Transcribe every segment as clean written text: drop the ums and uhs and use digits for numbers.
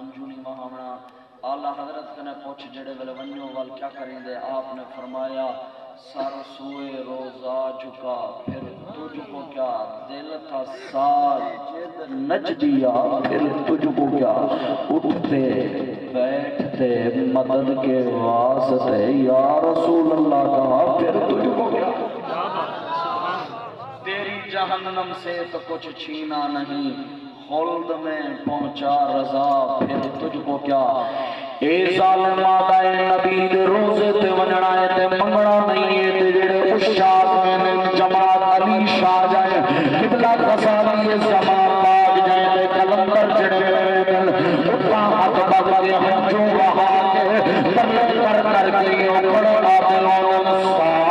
ہنجو نہیں وہاونا آلہ حضرت کنے پوچھ جڑے ویلے ونجو وال کیا کریں دے آپ نے فرمایا سر سوئے روزہ جھکا پھر تجھ کو کیا دل تھا ساجد نچ دیا پھر تجھ کو کیا اٹھتے بیٹھتے مدد کے واسطے یا رسول اللہ کہا پھر تجھ کو کیا تیری جہنم سے تو کچھ چھینا نہیں خلد میں پہنچا رضا پھر تجھ کو کیا اے ظالم آدھائے نبی دے روزے تے ونڑائے تے منگڑا نہیں تے جڑے اشاد میں جماعت علی شاہ جائے قبلہ قصابی زمان باغ جائے تے کلندر جڑے اتنا حد بگ کے ہنجوں بہا کے ترلے کر کے اکڑ آدلوں صاحب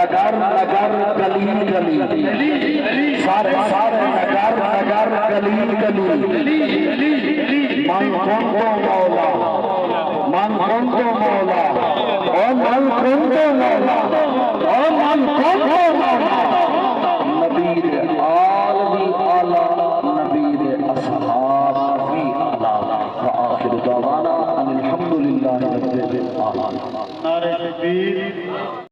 نگر نگر گلی گلی سارے سارے نگر نگر گلی گلی من کنتو مولا من کنتو مولا او من کنتو مولا او من کنتو مولا نبی دے آل بھی آلہ نبی دے اصحاب بھی آلہ وآخر دعوانا ان الحمدللہ رب العالمین. نعرہ تکبیر.